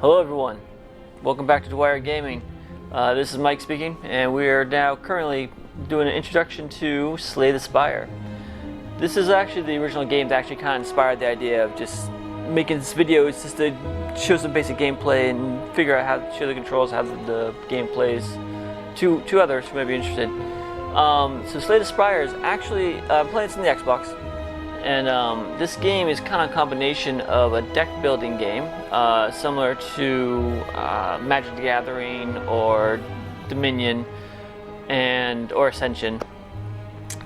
Hello everyone, welcome back to Dwyer Gaming. This is Mike speaking, and we are now currently doing an introduction to Slay the Spire. This is actually the original game that actually kind of inspired the idea of just making this video. It's just to show some basic gameplay and figure out how to show the controls, how the game plays to others who may be interested. So Slay the Spire is actually, I'm playing this on the Xbox. And this game is kind of a combination of a deck building game, similar to Magic the Gathering or Dominion or Ascension,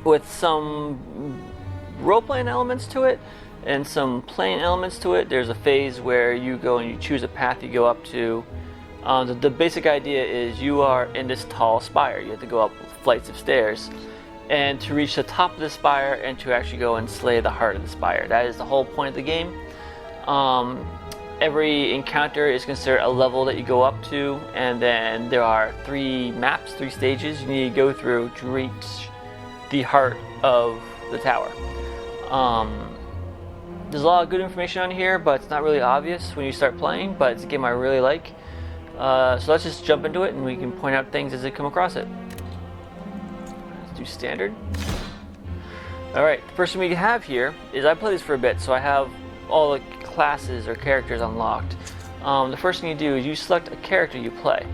with some role-playing elements to it and some playing elements to it. There's a phase where you go and you choose a path you go up to. The basic idea is you are in this tall spire. You have to go up flights of stairs. And to reach the top of the spire and to actually go and slay the heart of the spire. That is the whole point of the game. Every encounter is considered a level that you go up to, and then there are 3 maps, 3 stages you need to go through to reach the heart of the tower. There's a lot of good information on here, but it's not really obvious when you start playing, but it's a game I really like. So let's just jump into it and we can point out things as they come across it. Do standard. Alright, the first thing we have here is I play this for a bit, so I have all the classes or characters unlocked. The first thing you do is you select a character you play.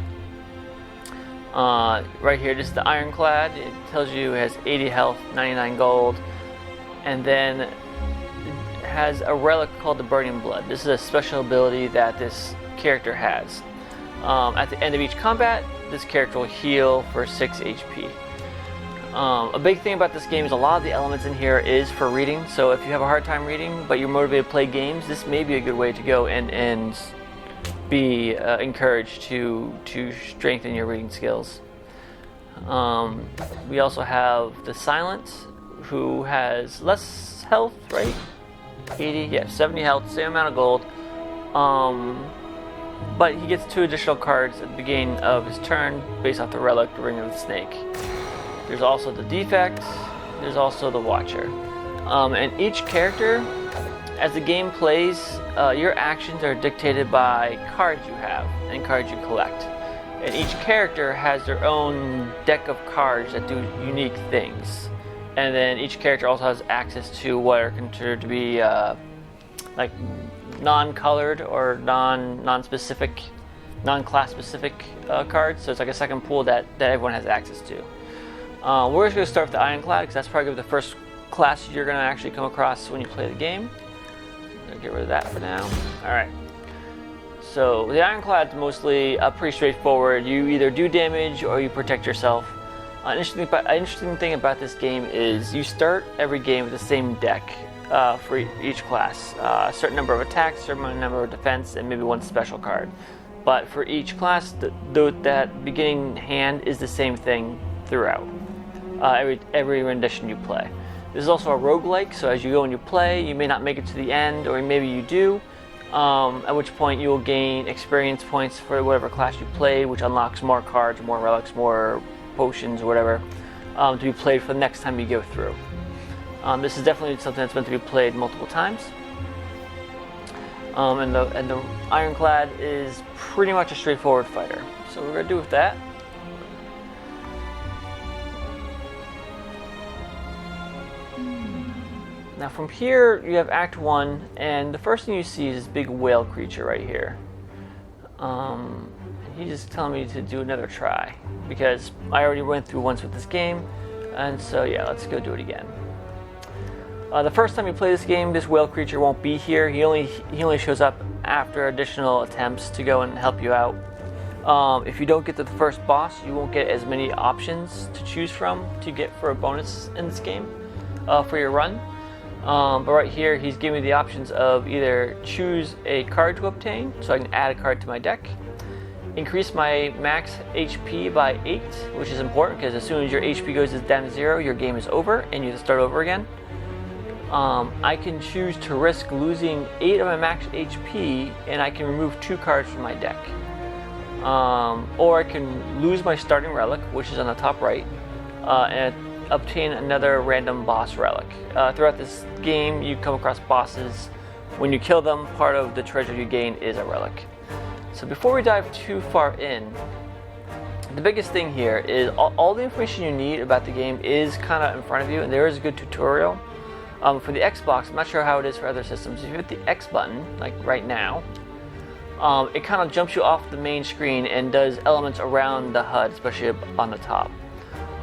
Right here, this is the Clad. It tells you it has 80 health, 99 gold, and then it has a relic called the Burning Blood. This is a special ability that this character has. At the end of each combat, this character will heal for 6 HP. A big thing about this game is a lot of the elements in here is for reading, so if you have a hard time reading but you're motivated to play games, this may be a good way to go and be encouraged to strengthen your reading skills. We also have the Silent, who has less health, right? 80, yeah, 70 health, same amount of gold. But he gets 2 additional cards at the beginning of his turn based off the relic, the Ring of the Snake. There's also the Defect, there's also the Watcher. And each character, as the game plays, your actions are dictated by cards you have and cards you collect. And each character has their own deck of cards that do unique things. And then each character also has access to what are considered to be like non-colored or non-specific, non-class specific cards. So it's like a second pool that everyone has access to. We're just going to start with the Ironclad because that's probably the first class you're going to actually come across when you play the game. I'm going to get rid of that for now. Alright. So the Ironclad is mostly pretty straightforward. You either do damage or you protect yourself. An interesting thing about this game is you start every game with the same deck for each class. A certain number of attacks, a certain number of defense, and maybe 1 special card. But for each class, that beginning hand is the same thing throughout. Every rendition you play. This is also a roguelike, so as you go and you play, you may not make it to the end, or maybe you do, at which point you will gain experience points for whatever class you play, which unlocks more cards, more relics, more potions, or whatever, to be played for the next time you go through. This is definitely something that's meant to be played multiple times. And the Ironclad is pretty much a straightforward fighter. So what we're going to do with that. Now from here, you have Act 1, and the first thing you see is this big whale creature right here. He's just telling me to do another try, because I already went through once with this game, and so yeah, let's go do it again. The first time you play this game, this whale creature won't be here. He only shows up after additional attempts to go and help you out. If you don't get to the first boss, you won't get as many options to choose from to get for a bonus in this game for your run. But right here, he's giving me the options of either choose a card to obtain, so I can add a card to my deck, increase my max HP by 8, which is important because as soon as your HP goes down to 0, your game is over and you have to start over again. I can choose to risk losing 8 of my max HP and I can remove 2 cards from my deck. Or I can lose my starting relic, which is on the top right, and obtain another random boss relic. Throughout this game, you come across bosses. When you kill them, part of the treasure you gain is a relic. So before we dive too far in, the biggest thing here is all the information you need about the game is kind of in front of you, and there is a good tutorial. For the Xbox, I'm not sure how it is for other systems. If you hit the X button, like right now, it kind of jumps you off the main screen and does elements around the HUD, especially on the top.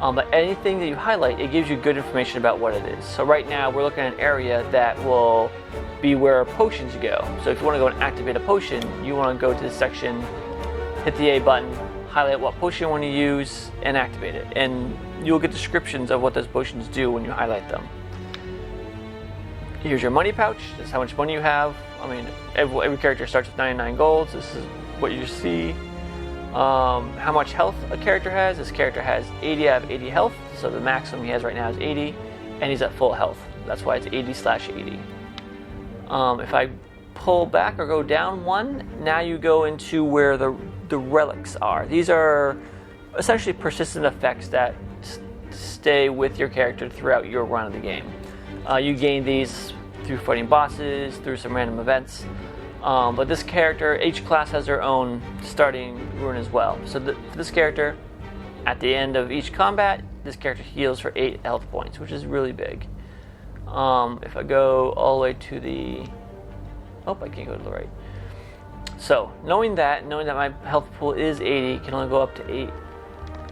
But anything that you highlight, it gives you good information about what it is. So right now, we're looking at an area that will be where potions go. So if you want to go and activate a potion, you want to go to this section, hit the A button, highlight what potion you want to use, and activate it. And you'll get descriptions of what those potions do when you highlight them. Here's your money pouch. This is how much money you have. I mean, every character starts with 99 golds. This is what you see. How much health a character has. This character has 80 out of 80 health. So the maximum he has right now is 80. And he's at full health. That's why it's 80/80. If I pull back or go down one, now you go into where the relics are. These are essentially persistent effects that stay with your character throughout your run of the game. You gain these through fighting bosses, through some random events. But this character, each class has their own starting rune as well. So for this character, at the end of each combat, this character heals for 8 health points, which is really big. If I go all the way to the... Oh, I can't go to the right. So, knowing that my health pool is 80, can only go up to 8.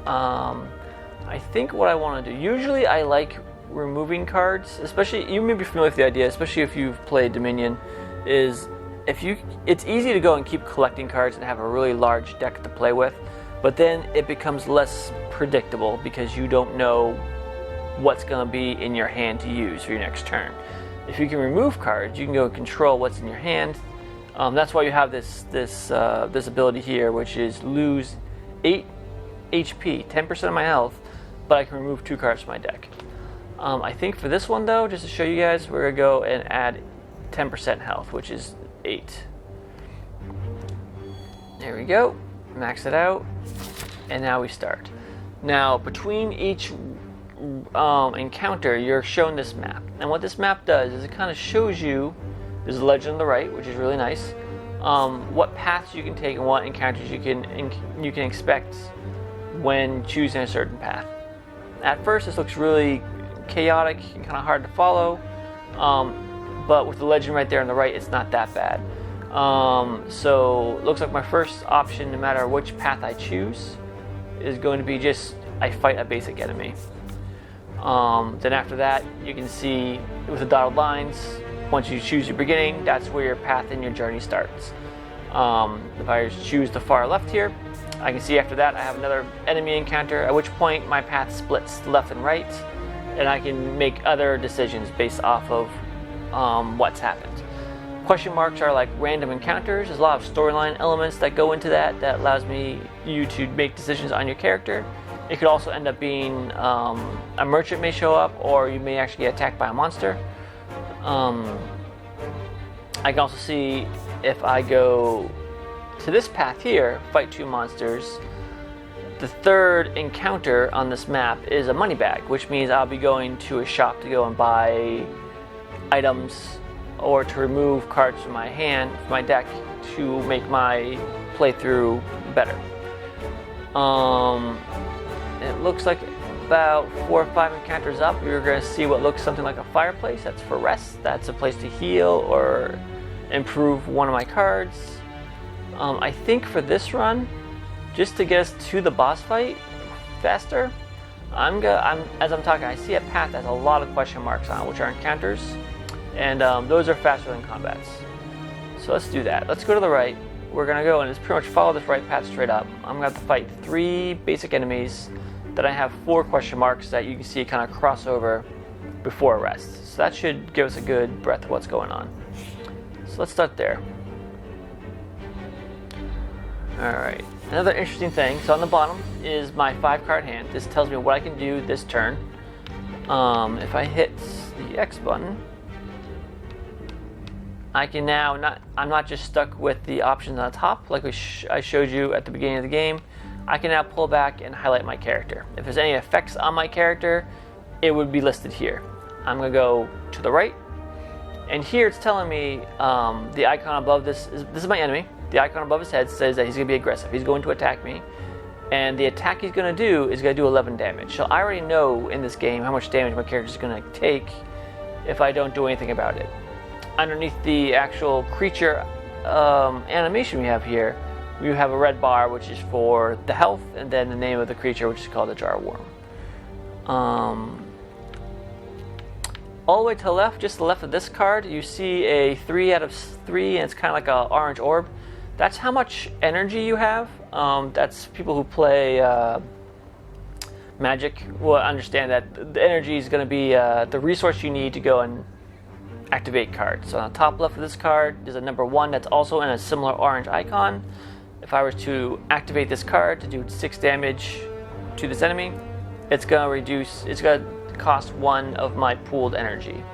I think what I want to do, usually I like removing cards, especially, you may be familiar with the idea, especially if you've played Dominion, is it's easy to go and keep collecting cards and have a really large deck to play with, but then it becomes less predictable because you don't know what's going to be in your hand to use for your next turn. If you can remove cards, you can go and control what's in your hand. That's why you have this ability here, which is lose 8 HP, 10% of my health, but I can remove 2 cards from my deck. I think for this one though, just to show you guys, we're going to go and add 10% health, which is 8. There we go. Max it out. And now we start. Now, between each encounter, you're shown this map. And what this map does is it kind of shows you, there's a legend on the right, which is really nice, what paths you can take and what encounters you can expect when choosing a certain path. At first, this looks really chaotic and kind of hard to follow, but with the legend right there on the right, it's not that bad. So it looks like my first option, no matter which path I choose, is going to be just I fight a basic enemy. Then after that, you can see with the dotted lines, once you choose your beginning, that's where your path in your journey starts. If I choose the far left here, I can see after that I have another enemy encounter, at which point my path splits left and right, and I can make other decisions based off of what's happened. Question marks are like random encounters. There's a lot of storyline elements that go into that allows you to make decisions on your character. It could also end up being a merchant may show up, or you may actually get attacked by a monster. I can also see if I go to this path here, fight 2 monsters, the third encounter on this map is a money bag, which means I'll be going to a shop to go and buy items or to remove cards from my hand, from my deck, to make my playthrough better. It looks like about 4 or 5 encounters up, you're going to see what looks something like a fireplace. That's for rest. That's a place to heal or improve one of my cards. I think for this run, just to get us to the boss fight faster, as I'm talking, I see a path that has a lot of question marks on it, which are encounters, and those are faster than combats. So let's do that. Let's go to the right. We're going to go and just pretty much follow this right path straight up. I'm going to have to fight 3 basic enemies. Then I have 4 question marks that you can see kind of cross over before rest. So that should give us a good breadth of what's going on. So let's start there. Alright, another interesting thing, so on the bottom is my 5-card hand. This tells me what I can do this turn. If I hit the X button, I can now I'm not just stuck with the options on the top like I showed you at the beginning of the game. I can now pull back and highlight my character. If there's any effects on my character, it would be listed here. I'm going to go to the right, And here it's telling me the icon above this is my enemy. The icon above his head says that he's going to be aggressive. He's going to attack me. And the attack he's going to do is going to do 11 damage. So I already know in this game how much damage my character is going to take if I don't do anything about it. Underneath the actual creature animation we have here, we have a red bar which is for the health, and then the name of the creature, which is called the jar worm. All the way to the left, just to the left of this card, you see a 3 out of 3, and it's kind of like an orange orb. That's how much energy you have. That's people who play Magic will understand that the energy is going to be the resource you need to go and activate cards. So on the top left of this card, there's a number 1 that's also in a similar orange icon. If I was to activate this card to do 6 damage to this enemy, it's going to cost 1 of my pooled energy.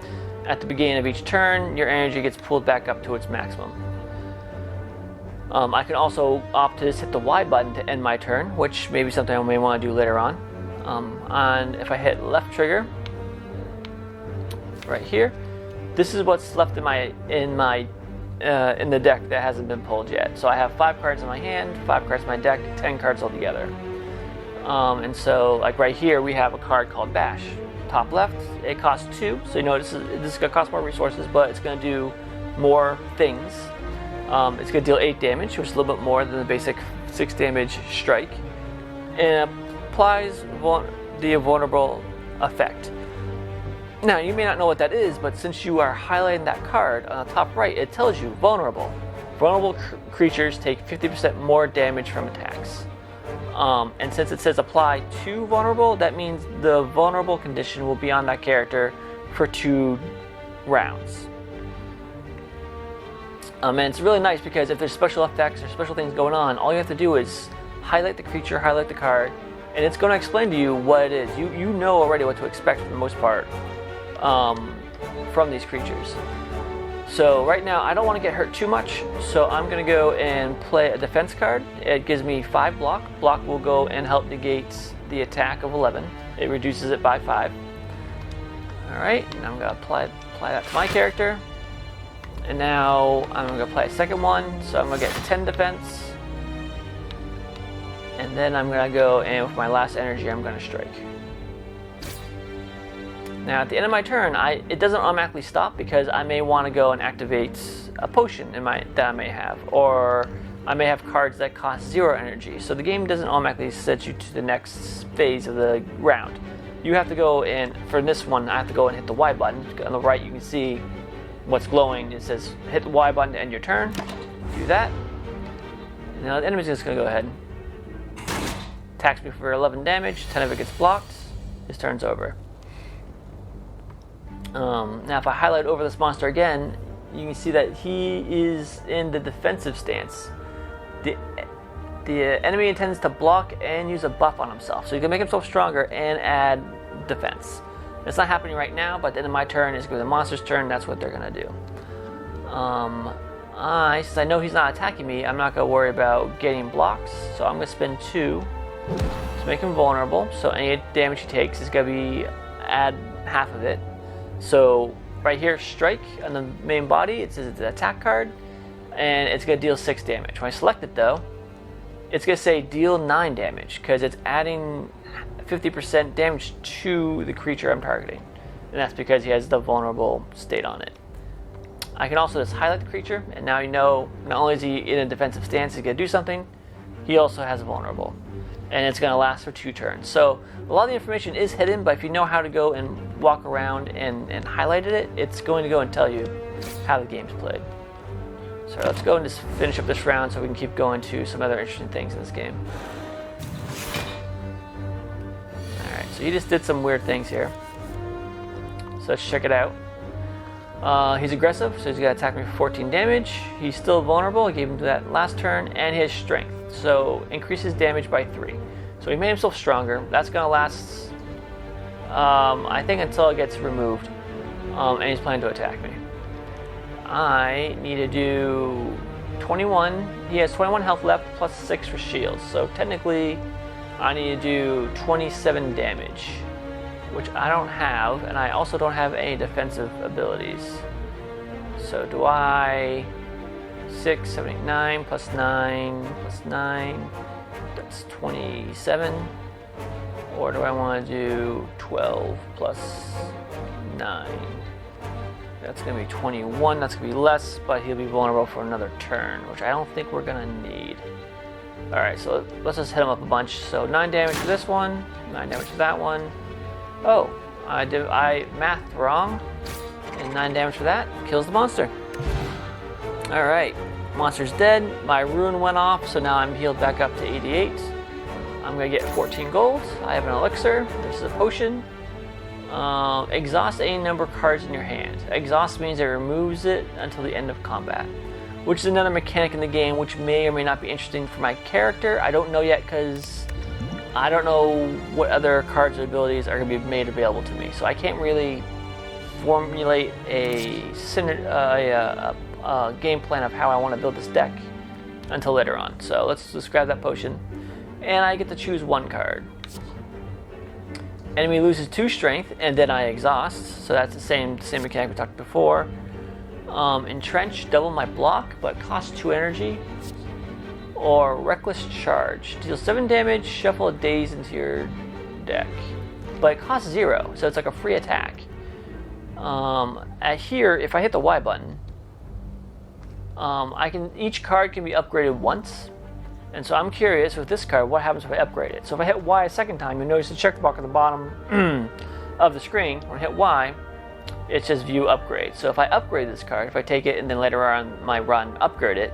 At the beginning of each turn, your energy gets pulled back up to its maximum. I can also opt to just hit the Y button to end my turn, which may be something I may want to do later on. And if I hit left trigger, right here, this is what's left in the deck that hasn't been pulled yet. So I have 5 cards in my hand, 5 cards in my deck, 10 cards altogether. And so, like right here, we have a card called Bash. Top left, it costs 2, so you know this is going to cost more resources, but it's going to do more things. It's going to deal 8 damage, which is a little bit more than the basic 6 damage strike, and applies the vulnerable effect. Now, you may not know what that is, but since you are highlighting that card on the top right, it tells you vulnerable. Vulnerable creatures take 50% more damage from attacks. And since it says apply to vulnerable, that means the vulnerable condition will be on that character for 2 rounds. And it's really nice because if there's special effects or special things going on, all you have to do is highlight the creature, highlight the card, and it's going to explain to you what it is. You know already what to expect for the most part from these creatures. So right now I don't want to get hurt too much, so I'm going to go and play a defense card. It gives me 5 block. Block will go and help negate the attack of 11. It reduces it by 5. Alright, and I'm going to apply that to my character. And now I'm going to apply a second one, so I'm going to get 10 defense. And then I'm going to go and with my last energy I'm going to strike. Now at the end of my turn, it doesn't automatically stop because I may want to go and activate a potion that I may have, or I may have cards that cost 0 energy. So the game doesn't automatically set you to the next phase of the round. You have to go and, for this one, I have to go and hit the Y button. On the right you can see what's glowing. It says hit the Y button to end your turn. Do that. Now the enemy's just going to go ahead. Attacks me for 11 damage, 10 of it gets blocked. His turn's over. Now if I highlight over this monster again, you can see that he is in the defensive stance. The enemy intends to block and use a buff on himself, so he can make himself stronger and add defense. It's not happening right now, but at the end of my turn is going to be the monster's turn. That's what they're going to do. Since I know he's not attacking me, I'm not going to worry about getting blocks, so I'm going to spend 2 to make him vulnerable. So any damage he takes is going to be add half of it. So right here, strike on the main body, it says it's an attack card, and it's going to deal 6 damage. When I select it though, it's going to say deal 9 damage because it's adding 50% damage to the creature I'm targeting, and that's because he has the vulnerable state on it. I can also just highlight the creature, and now you know not only is he in a defensive stance, he's going to do something, he also has a vulnerable, and it's going to last for 2 turns. So a lot of the information is hidden, but if you know how to go and walk around and highlight it, it's going to go and tell you how the game's played. So let's go and just finish up this round so we can keep going to some other interesting things in this game. Alright, so he just did some weird things here. So let's check it out. He's aggressive, so he's going to attack me for 14 damage. He's still vulnerable, I gave him that last turn, and he has strength, so increases damage by 3. So he made himself stronger. That's going to last, I think, until it gets removed, and he's planning to attack me. I need to do 21. He has 21 health left, plus 6 for shields, so technically I need to do 27 damage, which I don't have, and I also don't have any defensive abilities. So do I 6, 7, 8, 9 plus 9 plus 9, that's 27. Or do I want to do 12 plus 9? That's going to be 21. That's going to be less, but he'll be vulnerable for another turn, which I don't think we're going to need. Alright, so let's just hit him up a bunch. So 9 damage to this one, 9 damage to that one. Oh, I mathed wrong. And 9 damage for that. Kills the monster. Alright, monster's dead. My rune went off, so now I'm healed back up to 88. I'm going to get 14 gold. I have an elixir. This is a potion. Exhaust any number of cards in your hand. Exhaust means it removes it until the end of combat, which is another mechanic in the game which may or may not be interesting for my character. I don't know yet because I don't know what other cards or abilities are going to be made available to me. So I can't really formulate a game plan of how I want to build this deck until later on. So let's just grab that potion. And I get to choose one card. Enemy loses 2 strength, and then I exhaust. So that's the same mechanic we talked before. Entrench, double my block, but costs 2 energy. Or Reckless Charge, deals 7 damage, shuffle a daze into your deck. But it costs 0, so it's like a free attack. At here, if I hit the Y button, each card can be upgraded once. And so I'm curious with this card, what happens if I upgrade it? So if I hit Y a second time, you notice the checkbox at the bottom of the screen. When I hit Y, it says View Upgrade. So if I upgrade this card, if I take it and then later on my run upgrade it,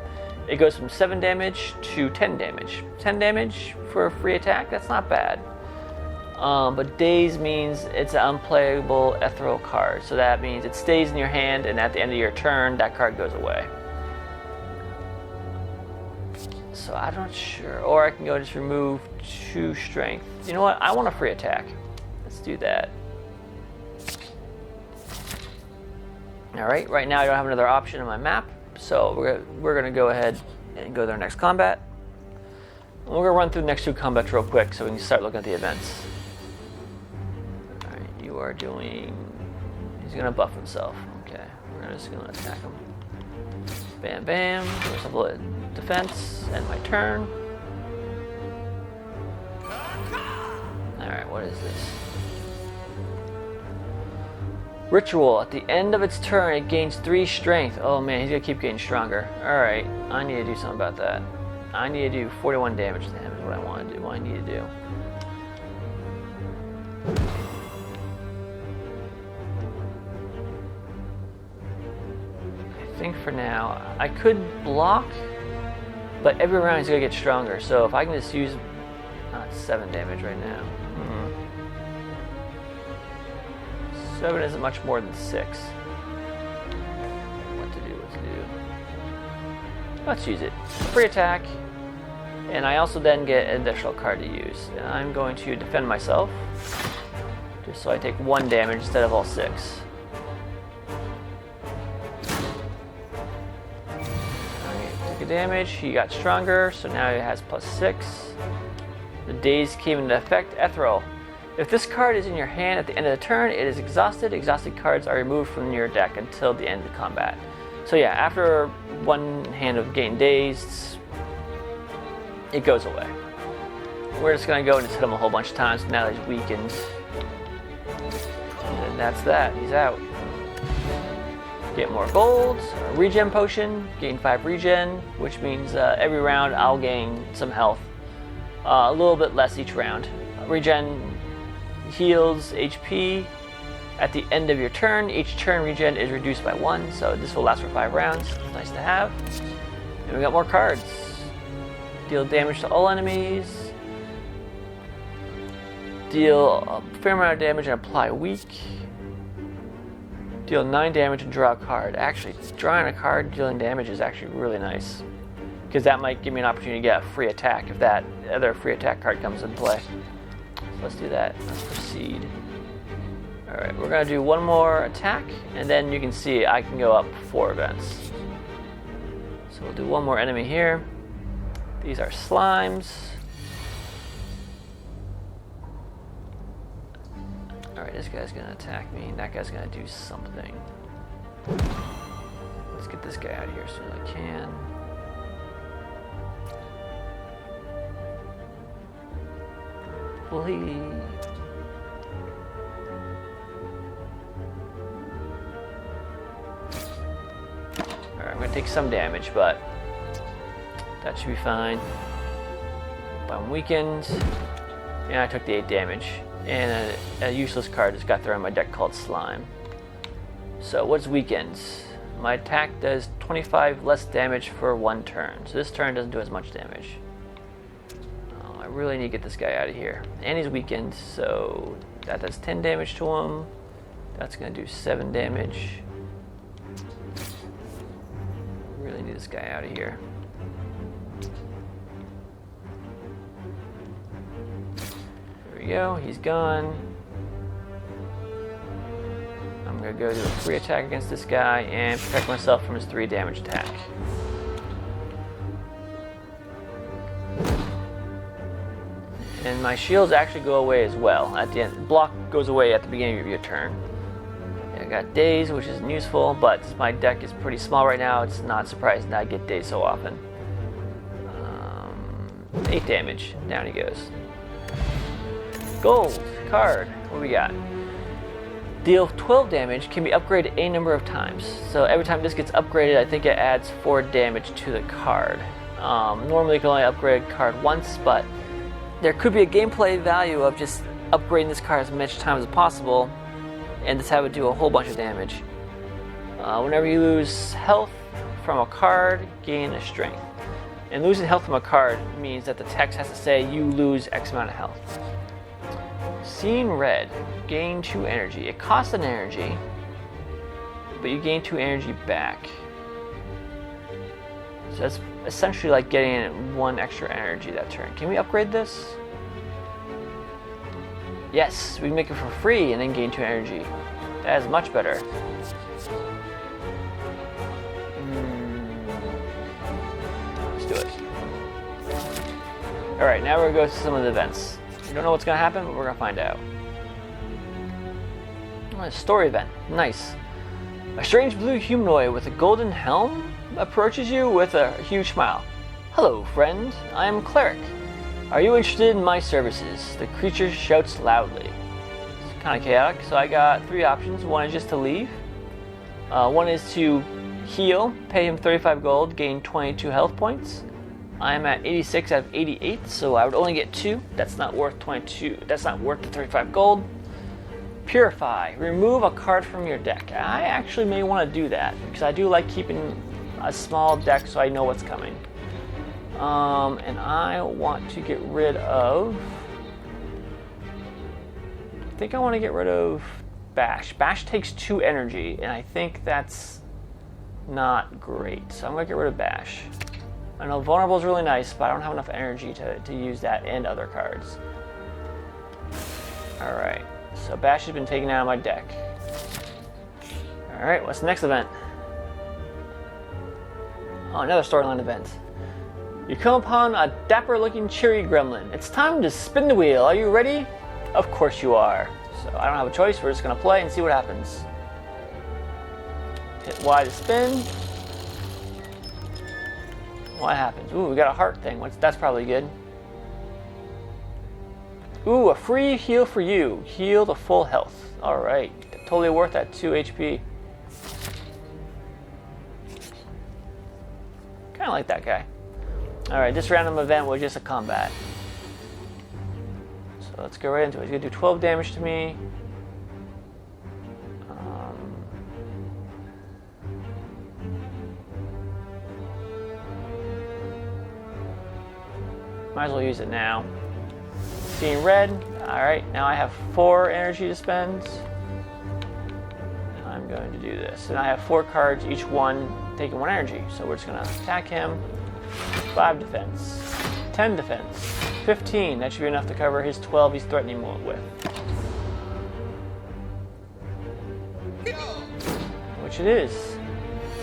it goes from 7 damage to 10 damage. 10 damage for a free attack, that's not bad. But Daze means it's an unplayable ethereal card. So that means it stays in your hand, and at the end of your turn, that card goes away. So I'm not sure. Or I can go just remove 2 strength. You know what? I want a free attack. Let's do that. Alright, right now I don't have another option on my map. So we're going to go ahead and go to our next combat. And we're going to run through the next 2 combats real quick so we can start looking at the events. Alright, you are doing... He's going to buff himself. Okay, we're just going to attack him. Bam, bam. There's a little defense. End my turn. Alright, what is this? Ritual. At the end of its turn, it gains 3 strength. Oh man, he's gonna keep getting stronger. Alright, I need to do something about that. I need to do 41 damage to him is what I want to do. What I need to do. I think for now, I could block, but every round he's gonna get stronger. So if I can just use, it's 7 damage right now. 7 isn't much more than 6. What to do? Let's use it. Free attack, and I also then get an additional card to use. And I'm going to defend myself, just so I take 1 damage instead of all 6. Damage, he got stronger, so now he has +6. The daze came into effect. Ethereal. If this card is in your hand at the end of the turn, it is exhausted. Exhausted cards are removed from your deck until the end of the combat. So yeah, after 1 hand of getting dazed, it goes away. We're just gonna go and just hit him a whole bunch of times now that he's weakened. And that's that, he's out. Get more gold, a regen potion, gain 5 regen, which means every round I'll gain some health. A little bit less each round. Regen heals HP at the end of your turn. Each turn regen is reduced by 1, so this will last for 5 rounds. It's nice to have. And we got more cards. Deal damage to all enemies. Deal a fair amount of damage and apply weak. Deal 9 damage and draw a card. Actually, drawing a card, dealing damage is actually really nice, because that might give me an opportunity to get a free attack if that other free attack card comes into play. So let's do that. Let's proceed. Alright, we're going to do 1 more attack, and then you can see I can go up 4 events. So we'll do 1 more enemy here. These are slimes. Alright, this guy's gonna attack me. That guy's gonna do something. Let's get this guy out of here as soon as I can. Please. Alright, I'm gonna take some damage, but that should be fine. But I'm weakened. And I took the 8 damage. And a useless card just got thrown in my deck called Slime. So what's weakened? My attack does 25 less damage for 1 turn. So this turn doesn't do as much damage. Oh, I really need to get this guy out of here. And he's weakened, so that does 10 damage to him. That's going to do 7 damage. Really need this guy out of here. There we go, he's gone. I'm going to go do a free attack against this guy and protect myself from his 3 damage attack. And my shields actually go away as well. At the end, block goes away at the beginning of your turn. I got daze, which isn't useful, but since my deck is pretty small right now, it's not surprising that I get daze so often. 8 damage, down he goes. Gold card, what do we got? Deal 12 damage, can be upgraded a number of times. So every time this gets upgraded, I think it adds 4 damage to the card. Normally you can only upgrade a card once, but there could be a gameplay value of just upgrading this card as much times as possible and just have it do a whole bunch of damage. Whenever you lose health from a card, gain a strength. And losing health from a card means that the text has to say you lose X amount of health. Seeing red, gain 2 energy. It costs an energy, but you gain 2 energy back. So that's essentially like getting 1 extra energy that turn. Can we upgrade this? Yes, we can make it for free and then gain 2 energy. That is much better. Let's do it. Alright, now we're going to go to some of the events. We don't know what's going to happen, but we're going to find out. Oh, a story event. Nice. A strange blue humanoid with a golden helm approaches you with a huge smile. Hello, friend. I am Cleric. Are you interested in my services? The creature shouts loudly. It's kind of chaotic, so I got 3 options. One is just to leave. One is to heal, pay him 35 gold, gain 22 health points. I'm at 86 out of 88, so I would only get 2. That's not worth 22. That's not worth the 35 gold. Purify. Remove a card from your deck. I actually may want to do that because I do like keeping a small deck so I know what's coming. And I want to get rid of... I think I want to get rid of Bash. Bash takes 2 energy, and I think that's not great. So I'm going to get rid of Bash. I know Vulnerable is really nice, but I don't have enough energy to use that and other cards. Alright, so Bash has been taken out of my deck. Alright, what's the next event? Oh, another storyline event. You come upon a dapper-looking cherry gremlin. It's time to spin the wheel. Are you ready? Of course you are. So I don't have a choice. We're just going to play and see what happens. Hit Y to spin. What happens? Ooh, we got a heart thing. That's probably good. Ooh, a free heal for you. Heal to full health. Alright. Totally worth that 2 HP. Kind of like that guy. Alright, this random event was just a combat. So let's go right into it. He's going to do 12 damage to me. Might as well use it now. Seeing red. Alright, now I have 4 energy to spend. I'm going to do this. And I have 4 cards, each one taking 1 energy. So we're just going to attack him. 5 defense. 10 defense. 15. That should be enough to cover his 12 he's threatening me with. Which it is.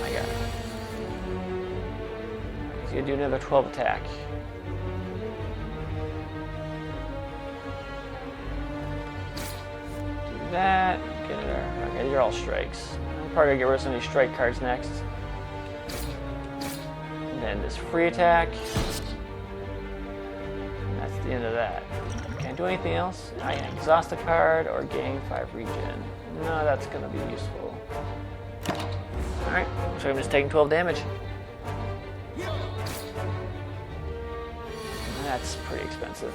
I got it. He's going to do another 12 attack. That, get it there. Okay, these are all strikes. I'm probably gonna get rid of some of these strike cards next. then this free attack. And that's the end of that. Can I do anything else? I can exhaust a card or gain 5 regen. No, that's going to be useful. Alright, so I'm just taking 12 damage. That's pretty expensive.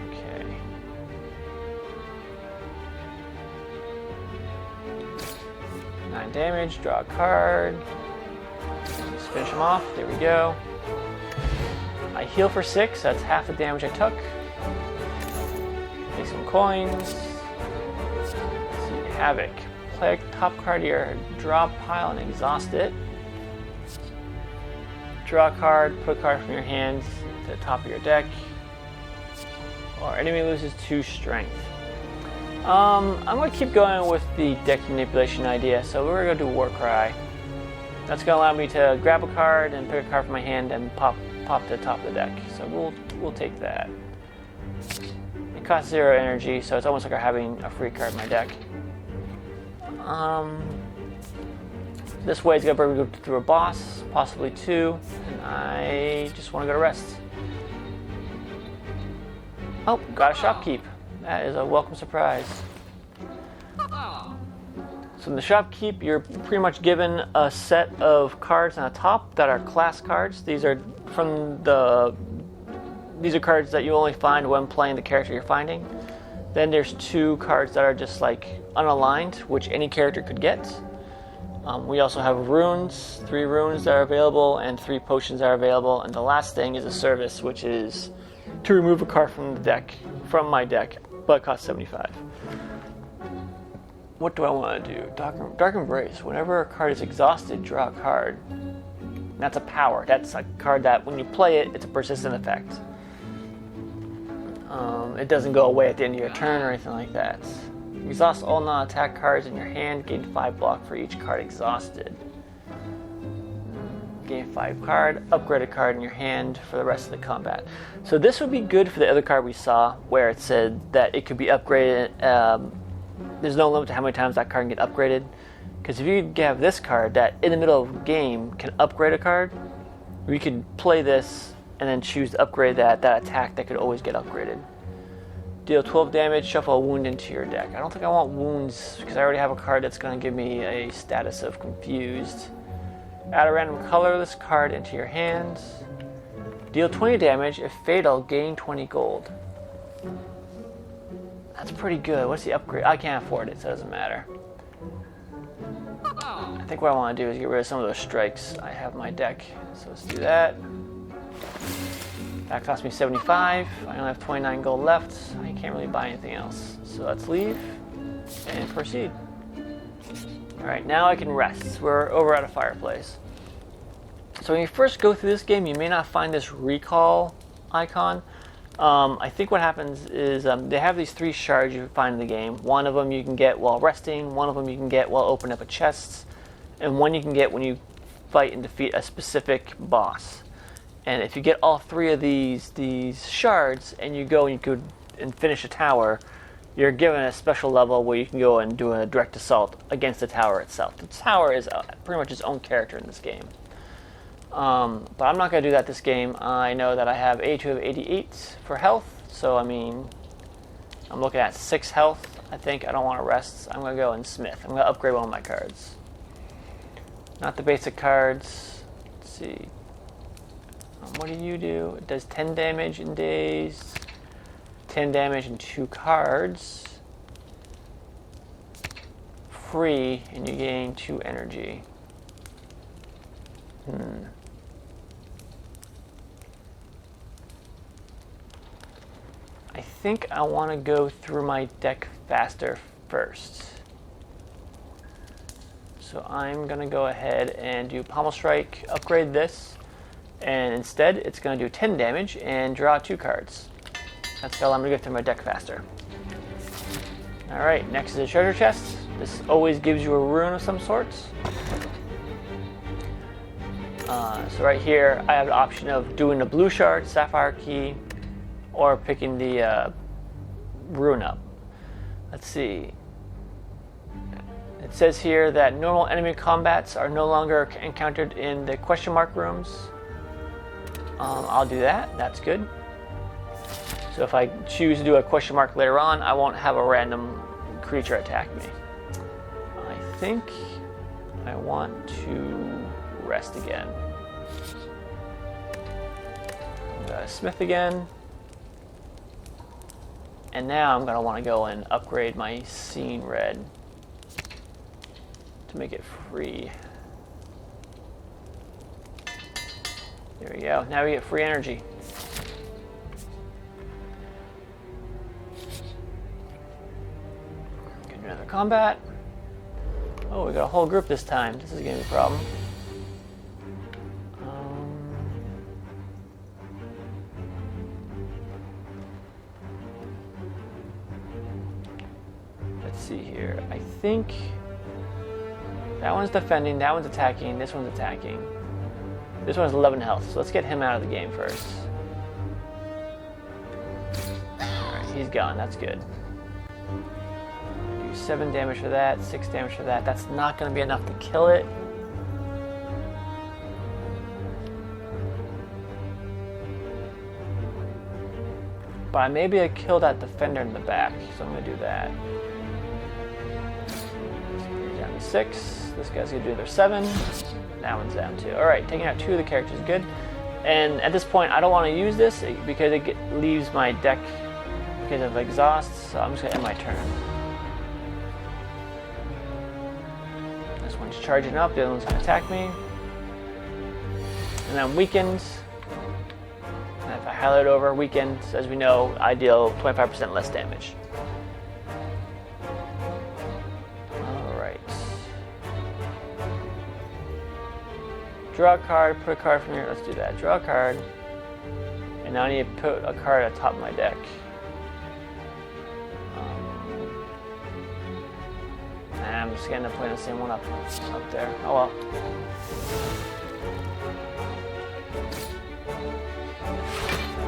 Okay. 9 damage, draw a card. Just finish him off. There we go. I heal for 6, that's half the damage I took. Take some coins. Let's see, Havoc. Play a top card of your draw pile and exhaust it. Draw a card, put a card from your hand to the top of your deck. Or enemy loses 2 strength. I'm going to keep going with the deck manipulation idea, so we're going to go do Warcry. That's going to allow me to grab a card and pick a card from my hand and pop to the top of the deck. So we'll take that. It costs 0 energy, so it's almost like I'm having a free card in my deck. This way it's going to bring me through a boss, possibly 2, and I just want to go to rest. Oh, got a Shopkeep. That is a welcome surprise. So in the Shopkeep, you're pretty much given a set of cards on the top that are class cards. These are cards that you only find when playing the character you're finding. Then there's 2 cards that are just like unaligned, which any character could get. We also have runes, 3 runes that are available, and 3 potions that are available. And the last thing is a service, which is to remove a card from my deck, but it costs 75. What do I want to do? Dark Embrace. Whenever a card is exhausted, draw a card. That's a power. That's a card that when you play it, it's a persistent effect. It doesn't go away at the end of your turn or anything like that. Exhaust all non-attack cards in your hand. Gain 5 block for each card exhausted. Gain 5 card. Upgrade a card in your hand for the rest of the combat. So this would be good for the other card we saw, where it said that it could be upgraded. There's no limit to how many times that card can get upgraded. Because if you have this card that in the middle of the game can upgrade a card, we could play this and then choose to upgrade that attack that could always get upgraded. Deal 12 damage, shuffle a wound into your deck. I don't think I want wounds because I already have a card that's going to give me a status of confused. Add a random colorless card into your hands. Deal 20 damage. If fatal, gain 20 gold. That's pretty good. What's the upgrade? I can't afford it, so it doesn't matter. I think what I want to do is get rid of some of those strikes I have in my deck. So let's do that. That cost me 75. I only have 29 gold left. I can't really buy anything else. So let's leave and proceed. Alright, now I can rest. We're over at a fireplace. So when you first go through this game, you may not find this recall icon. I think what happens is they have these 3 shards you find in the game. One of them you can get while resting, one of them you can get while opening up a chest, and one you can get when you fight and defeat a specific boss. And if you get all 3 of these shards and you go and you could finish a tower, you're given a special level where you can go and do a direct assault against the tower itself. The tower is pretty much its own character in this game. But I'm not going to do that this game. I know that I have 82 of 88 for health, so I mean, I'm looking at 6 health. I think I don't want to rest. I'm going to go in Smith. I'm going to upgrade one of my cards. Not the basic cards. Let's see. What do you do? It does 10 damage in days, 10 damage in 2 cards. Free, and you gain 2 energy. I think I want to go through my deck faster first. So I'm going to go ahead and do Pommel Strike, upgrade this. And instead, it's going to do 10 damage and draw 2 cards. That's how I'm going to go through my deck faster. Alright, next is a treasure chest. This always gives you a rune of some sorts. So right here, I have the option of doing the blue shard, sapphire key, or picking the rune up. Let's see. It says here that normal enemy combats are no longer encountered in the question mark rooms. I'll do that. That's good. So if I choose to do a question mark later on, I won't have a random creature attack me. I think I want to rest again. Smith again. And now I'm going to want to go and upgrade my scene red to make it free. There we go. Now we get free energy. Get another combat. Oh, we got a whole group this time. This is going to be a problem. Let's see here. I think that one's defending, that one's attacking, this one's attacking. This one has 11 health, so let's get him out of the game first. Alright, he's gone, that's good. Do 7 damage for that, 6 damage for that. That's not going to be enough to kill it. But I may be able to kill that defender in the back, so I'm going to do that. He's down to 6. This guy's going to do another 7. That one's down too. Alright, taking out 2 of the characters is good. And at this point, I don't want to use this because it leaves my deck because of exhaust, so I'm just going to end my turn. This one's charging up, the other one's going to attack me. And then weakened. And if I highlight over weakened, as we know, I deal 25% less damage. Draw a card, put a card from here. Let's do that. Draw a card. And now I need to put a card at the top of my deck. And I'm just going to end up putting the same one up there. Oh well.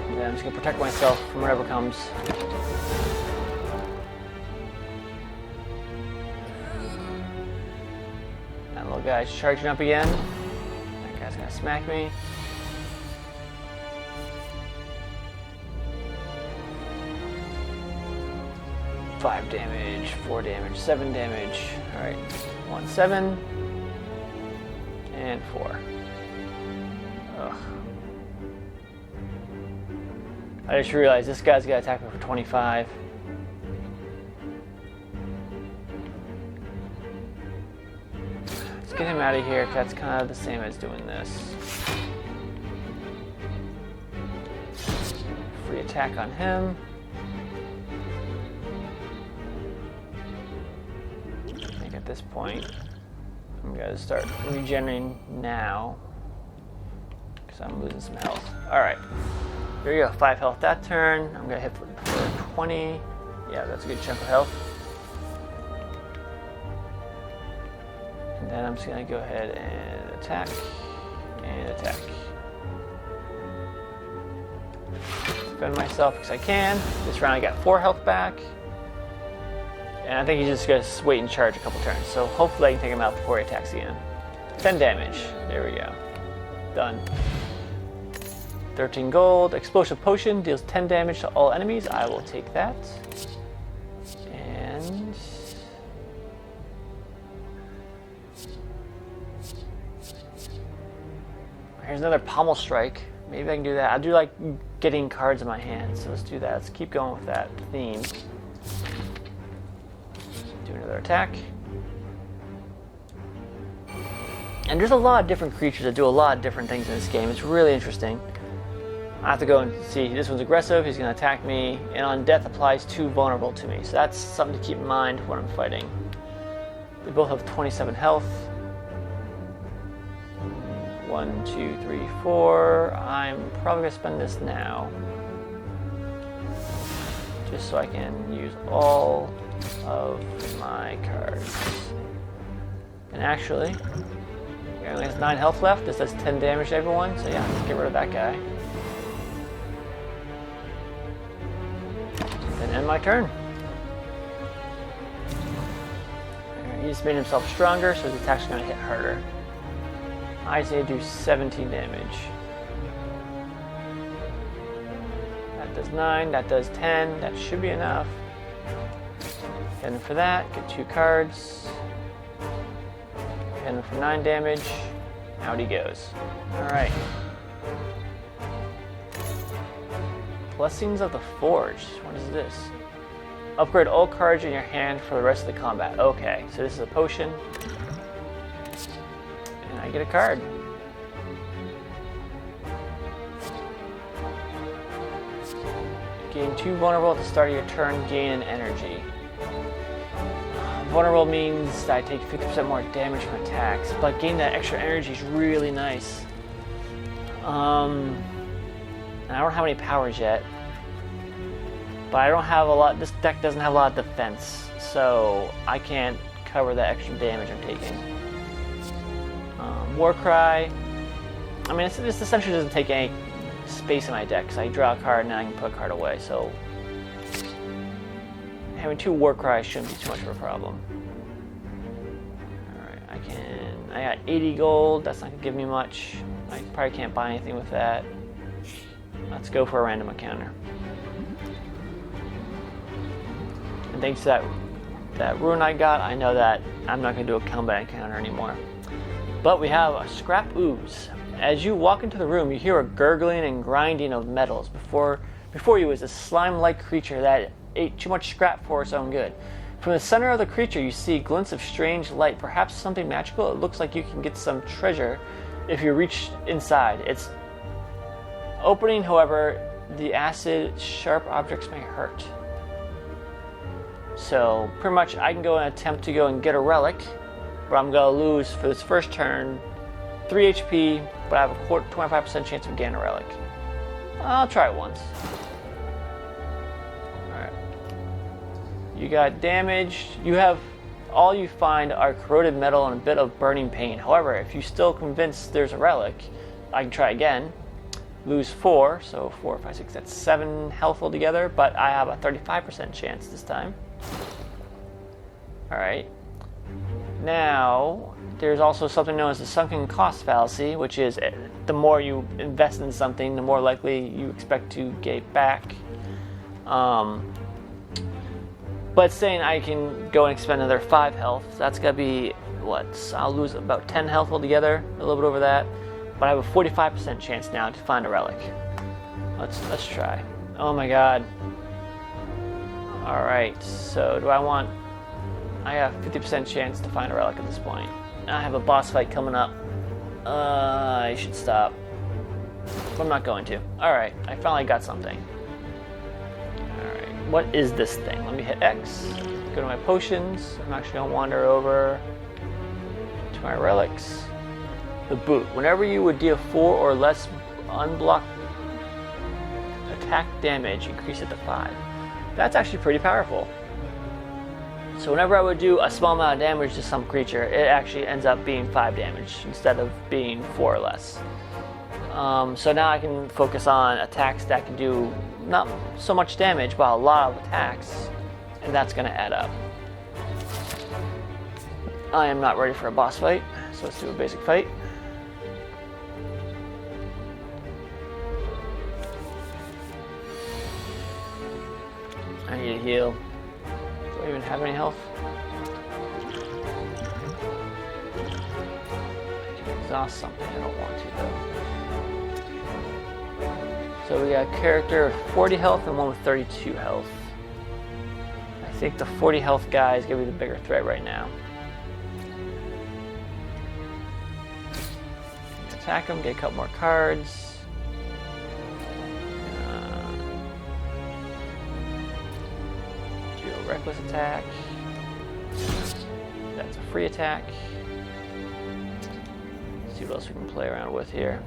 And then I'm just going to protect myself from whatever comes. That little guy's charging up again. That's gonna smack me. Five damage, 4 damage, 7 damage. Alright, 1, 7, and 4. Ugh. I just realized this guy's gonna attack me for 25. Get him out of here, because that's kind of the same as doing this. Free attack on him. I think at this point, I'm going to start regenerating now, because I'm losing some health. Alright, there you go, 5 health that turn. I'm going to hit for 20. Yeah, that's a good chunk of health. And then I'm just going to go ahead and attack, and attack. Defend myself because I can. This round I got 4 health back. And I think he's just going to wait and charge a couple turns. So hopefully I can take him out before he attacks again. 10 damage. There we go. Done. 13 gold. Explosive Potion deals 10 damage to all enemies. I will take that. And here's another Pommel Strike. Maybe I can do that. I do like getting cards in my hand, so let's do that. Let's keep going with that theme. Do another attack. And there's a lot of different creatures that do a lot of different things in this game. It's really interesting. I have to go and see. This one's aggressive. He's going to attack me. And on death applies 2 vulnerable to me. So that's something to keep in mind when I'm fighting. They both have 27 health. 1, 2, 3, 4. I'm probably going to spend this now. Just so I can use all of my cards. And actually, he only has 9 health left. This does 10 damage to everyone. So yeah, let's get rid of that guy. And end my turn. He's made himself stronger, so his attack's going to hit harder. I say do 17 damage. That does 9, that does 10, that should be enough. And for that, get 2 cards. And for 9 damage, out he goes. Alright. Blessings of the Forge. What is this? Upgrade all cards in your hand for the rest of the combat. Okay, so this is a potion. And I get a card. Gain 2 vulnerable at the start of your turn, gain an energy. Vulnerable means that I take 50% more damage from attacks, but getting that extra energy is really nice. And I don't have any powers yet. But I don't have a lot, this deck doesn't have a lot of defense, so I can't cover the extra damage I'm taking. Warcry, I mean, this essentially doesn't take any space in my deck, because I draw a card and then I can put a card away, so having 2 Warcry shouldn't be too much of a problem. Alright, I got 80 gold, that's not going to give me much. I probably can't buy anything with that. Let's go for a random encounter. And thanks to that rune I got, I know that I'm not going to do a combat encounter anymore. But we have a scrap ooze. As you walk into the room, you hear a gurgling and grinding of metals. Before you is a slime-like creature that ate too much scrap for its own good. From the center of the creature, you see glints of strange light, perhaps something magical. It looks like you can get some treasure if you reach inside. It's opening, however, the acid, sharp objects may hurt. So, pretty much, I can go and attempt to go and get a relic, but I'm going to lose for this first turn 3 HP, but I have a 25% chance of getting a relic. I'll try it once. Alright. You got damaged. You have, all you find are corroded metal and a bit of burning pain. However, if you're still convinced there's a relic, I can try again. Lose 4, so 4, 5, 6, that's 7 health altogether, but I have a 35% chance this time. Alright. Now, there's also something known as the sunken cost fallacy, which is the more you invest in something, the more likely you expect to get it back. But it's saying I can go and expend another 5 health. So that's going to be, what? I'll lose about 10 health altogether, a little bit over that. But I have a 45% chance now to find a relic. Let's try. Oh my god. Alright, so do I have 50% chance to find a relic at this point. I have a boss fight coming up. I should stop. But I'm not going to. Alright, I finally got something. Alright, what is this thing? Let me hit X, go to my potions. I'm actually going to wander over to my relics. The boot. Whenever you would deal 4 or less unblocked attack damage, increase it to 5. That's actually pretty powerful. So whenever I would do a small amount of damage to some creature, it actually ends up being 5 damage instead of being 4 or less. So now I can focus on attacks that can do not so much damage, but a lot of attacks, and that's going to add up. I am not ready for a boss fight, so let's do a basic fight. I need to heal. Do I even have any health? I can exhaust something. I don't want to though. So we got a character with 40 health and one with 32 health. I think the 40 health guy is going to be the bigger threat right now. Attack him, get a couple more cards. Do a reckless attack. That's a free attack. Let's see what else we can play around with here.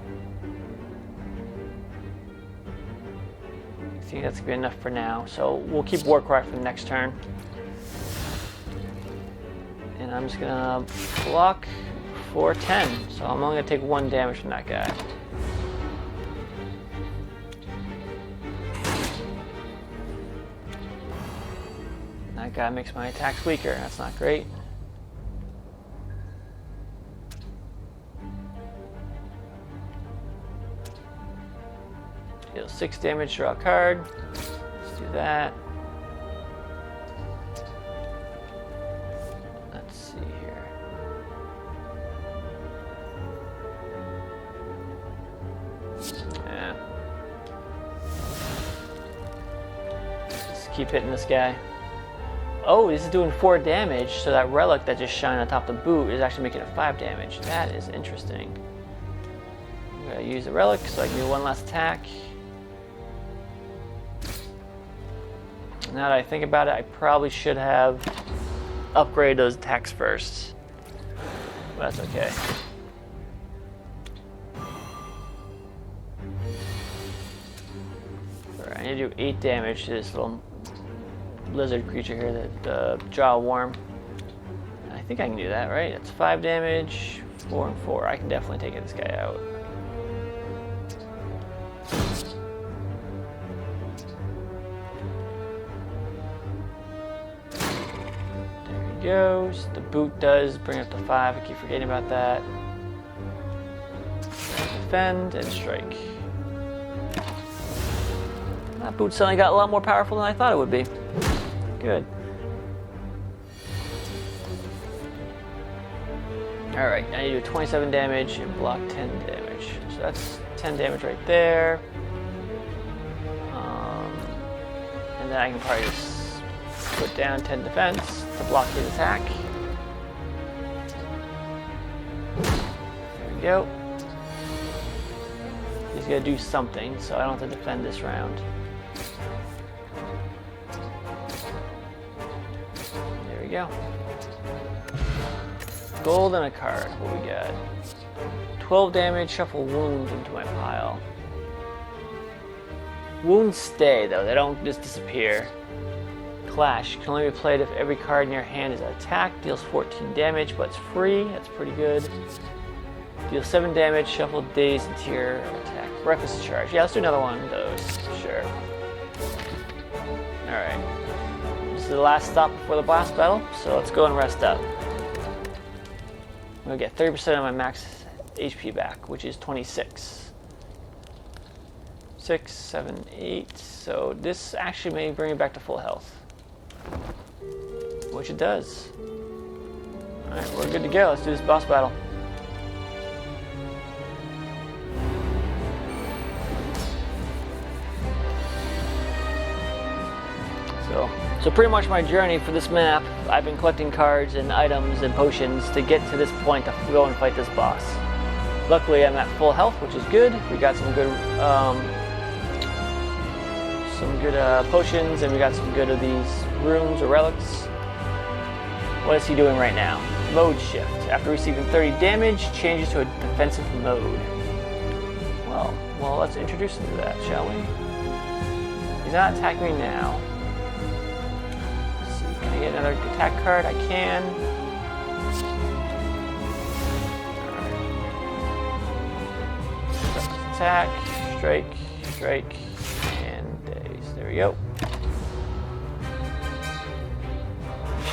I think that's going to be enough for now. So we'll keep Warcry for the next turn. And I'm just going to block for 10. So I'm only going to take 1 damage from that guy. That guy makes my attacks weaker. That's not great. Deal 6 damage, draw a card. Let's do that. Let's see here. Yeah. Just keep hitting this guy. Oh, this is doing 4 damage, so that relic that just shined on top of the boot is actually making it 5 damage. That is interesting. I'm gonna use the relic so I can do one last attack. Now that I think about it, I probably should have upgraded those attacks first. But that's okay. Alright, I need to do 8 damage to this little lizard creature here, the jaw worm. I think I can do that, right? It's 5 damage, 4 and 4. I can definitely take this guy out. There he goes. The boot does bring up to 5. I keep forgetting about that. Defend and strike. That boot suddenly got a lot more powerful than I thought it would be. Good. Alright, I need to do 27 damage and block 10 damage. So that's 10 damage right there. And then I can probably just put down 10 defense to block his attack. There we go. He's gonna do something, so I don't have to defend this round. Go. Gold and a card. What we got? 12 damage, shuffle wounds into my pile. Wounds stay though, they don't just disappear. Clash can only be played if every card in your hand is attacked. Deals 14 damage, but it's free. That's pretty good. Deal 7 damage, shuffle daze into your attack. Reckless charge. Yeah, let's do another one of those. Sure. Alright. This is the last stop before the boss battle, so let's go and rest up. I'm going to get 30% of my max HP back, which is 26. 6, 7, 8. So this actually may bring me back to full health. Which it does. Alright, we're good to go. Let's do this boss battle. So pretty much my journey for this map, I've been collecting cards and items and potions to get to this point to go and fight this boss. Luckily I'm at full health, which is good. We got some good potions, and we got some good of these runes or relics. What is he doing right now? Mode shift. After receiving 30 damage, changes to a defensive mode. Well, let's introduce him to that, shall we? He's not attacking me now. Can I get another attack card? I can. Alright. Attack, strike, and daze. There we go.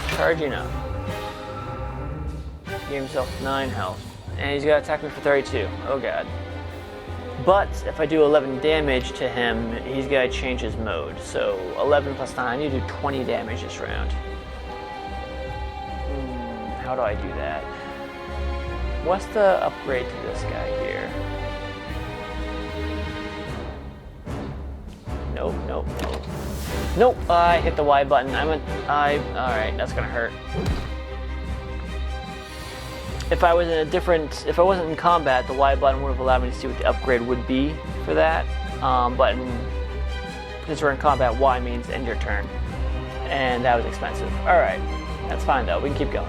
Charging up. Gave himself 9 health. And he's gonna attack me for 32. Oh god. But if I do 11 damage to him, he's got to change his mode. So 11 plus 9, I need to do 20 damage this round. How do I do that? What's the upgrade to this guy here? Nope. Nope, I hit the Y button. Alright, that's gonna hurt. If I was if I wasn't in combat, the Y button would have allowed me to see what the upgrade would be for that. But since we're in combat, Y means end your turn. And that was expensive. Alright, that's fine though, we can keep going.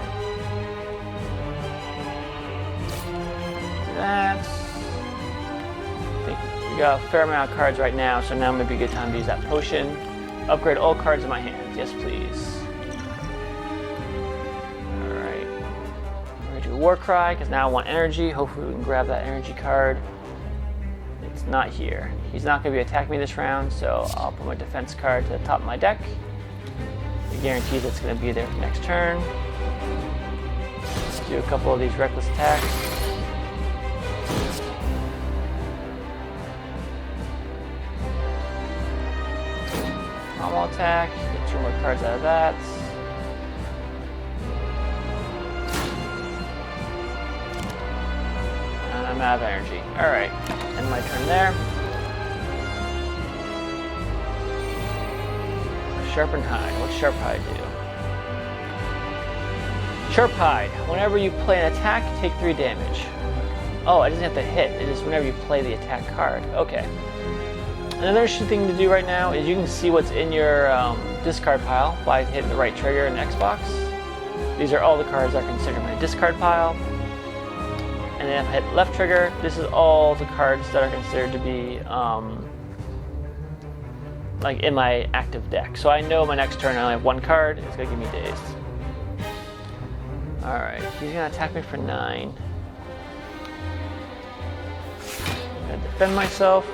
I think we got a fair amount of cards right now, so now may be a good time to use that potion. Upgrade all cards in my hand. Yes, please. Alright. We're going to do War Cry, because now I want energy. Hopefully we can grab that energy card. It's not here. He's not going to be attacking me this round, so I'll put my defense card to the top of my deck. It guarantees it's going to be there for next turn. Let's do a couple of these reckless attacks. normal attack. Get 2 more cards out of that. And I'm out of energy. Alright, end my turn there. Sharpened Hide. What's Sharp Hide do? Sharp Hide. Whenever you play an attack, take 3 damage. Oh, it doesn't have to hit. It is whenever you play the attack card. Okay. Another interesting thing to do right now is you can see what's in your discard pile by hitting the right trigger in the Xbox. These are all the cards that are considered my discard pile. And then if I hit left trigger, this is all the cards that are considered to be like in my active deck. So I know my next turn I only have 1 card. It's gonna give me dazed. All right, he's gonna attack me for 9. I'm gonna defend myself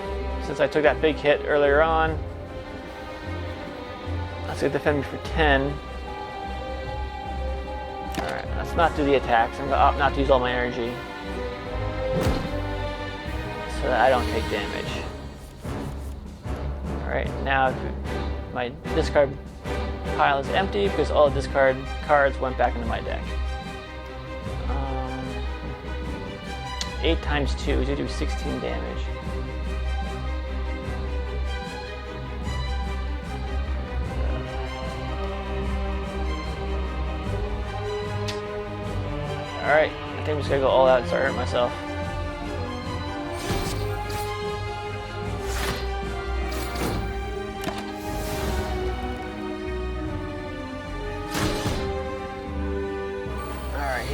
since I took that big hit earlier on. That's gonna defend me for 10. All right, let's not do the attacks. I'm gonna opt not to use all my energy so that I don't take damage. Alright, now my discard pile is empty because all the discard cards went back into my deck. 8 times 2 is going to do 16 damage. Alright, I think I'm just going to go all out and start hurting myself.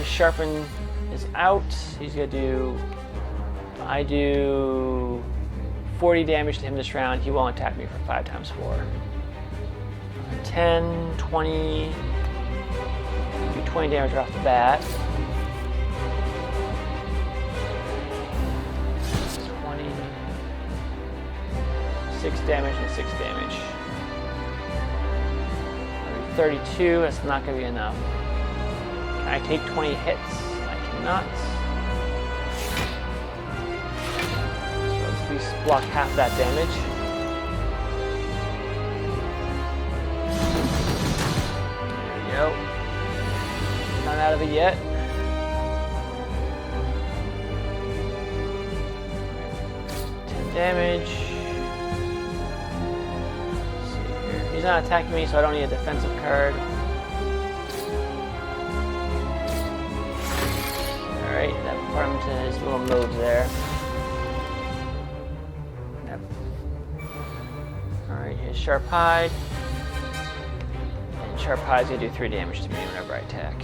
Sharpen is out. He's gonna do. I do 40 damage to him this round. He won't attack me for 5 times 4. 10, 20. Do 20 damage right off the bat. 20. 6 damage and 6 damage. 32. That's not gonna be enough. Can I take 20 hits? I cannot. So let's at least block half that damage. There we go. Not out of it yet. Damage. Let's see here. He's not attacking me, so I don't need a defensive card. Alright, that brought him to his little mode there. Yep. Alright, his Sharp Hide. And Sharp Hide's gonna do 3 damage to me whenever I attack.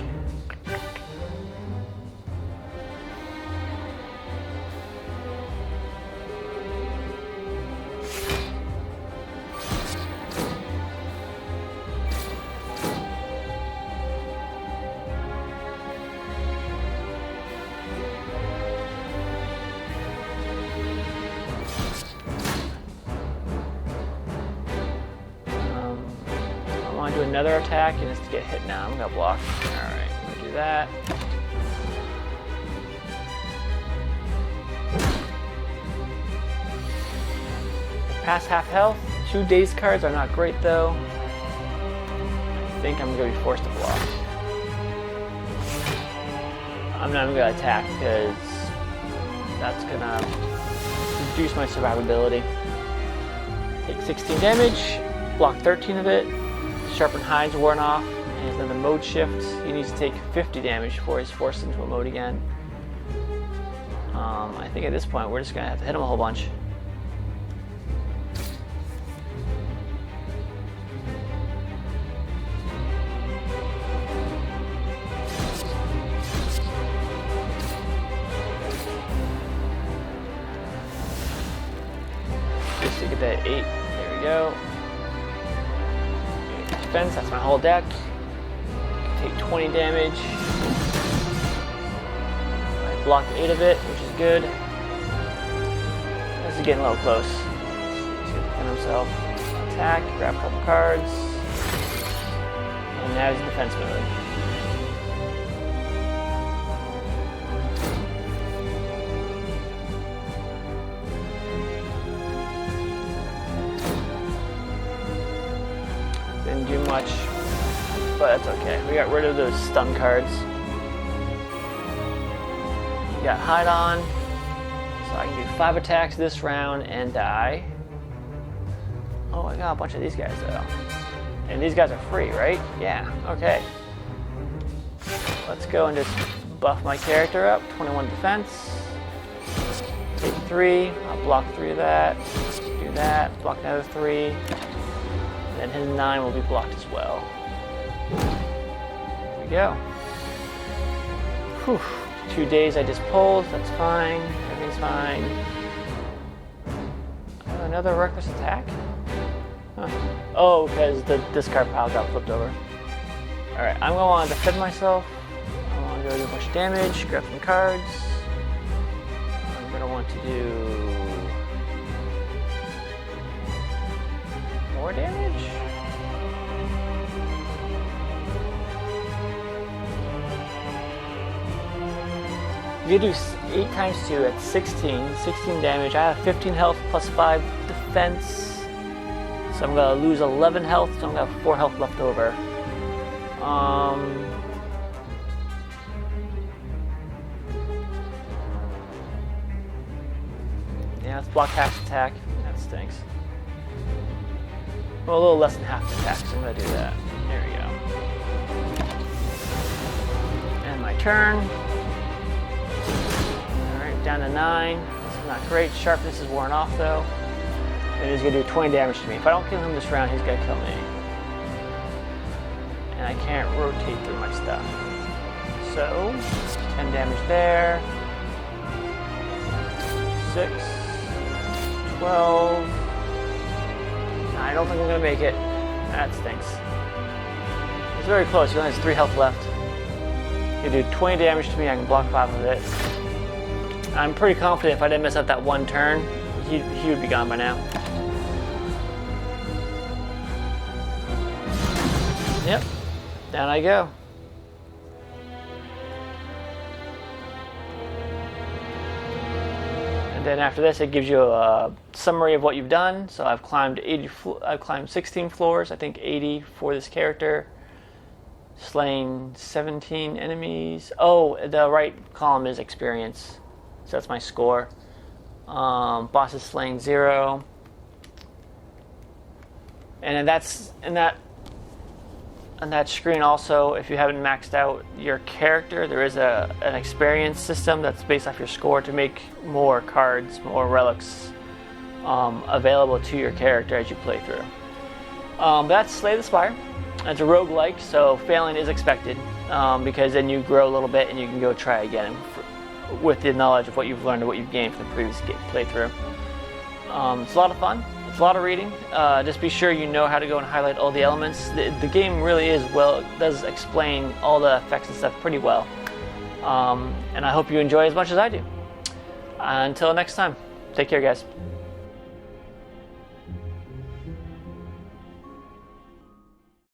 Do another attack and it's to get hit now. I'm gonna block. Alright, I'm gonna do that. Past half health. 2 dazed cards are not great though. I think I'm gonna be forced to block. I'm not even gonna attack because that's gonna reduce my survivability. Take 16 damage, block 13 of it. Sharpened Hide's worn off, and then the mode shift. He needs to take 50 damage before he's forced into a mode again. I think at this point we're just gonna have to hit him a whole bunch. Just to get that 8. There we go. Defense, that's my whole deck. Take 20 damage. I blocked 8 of it, which is good. This is getting a little close. He's gonna defend himself. Attack, grab a couple cards. And now he's in defense mode. wouldn't do much, but that's okay. We got rid of those stun cards. We got hide on, so I can do 5 attacks this round and die. Oh, I got a bunch of these guys though. And these guys are free, right? Yeah, okay. Let's go and just buff my character up. 21 defense. Take 3. I'll block 3 of that. Do that. Block another 3. And then his 9 will be blocked as well. There we go. Whew. 2 days I just pulled. That's fine. Everything's fine. Another reckless attack? Huh. Oh, because the discard pile got flipped over. Alright, I'm going to want to defend myself. I want to go do a bunch of damage, grab some cards. I'm going to want to do more damage. If you do 8 times 2, that's 16. 16 damage. I have 15 health plus 5 defense. So I'm going to lose 11 health, so I'm going to have 4 health left over. Yeah, let's block half attack. That stinks. Well, a little less than half attack, so I'm going to do that. There we go. And my turn. Alright, down to 9. This is not great. Sharpness is worn off, though. And he's going to do 20 damage to me. If I don't kill him this round, he's going to kill me. And I can't rotate through my stuff. So, 10 damage there. 6. 12. I don't think I'm going to make it. That stinks. It's very close. He only has 3 health left. He'll do 20 damage to me. I can block 5 of it. I'm pretty confident if I didn't mess up that one turn, he would be gone by now. Yep, down I go. And then after this, it gives you a summary of what you've done. So I've climbed 16 floors, I think 80 for this character. Slain 17 enemies. Oh, the right column is experience. So that's my score. Bosses slain 0. And then on that screen also, if you haven't maxed out your character, there is an experience system that's based off your score to make more cards, more relics available to your character as you play through. That's Slay the Spire. It's a roguelike, so failing is expected because then you grow a little bit and you can go try again with the knowledge of what you've learned and what you've gained from the previous playthrough. It's a lot of fun. It's a lot of reading. Just be sure you know how to go and highlight all the elements. The game really does explain all the effects and stuff pretty well. And I hope you enjoy as much as I do. Until next time, take care, guys.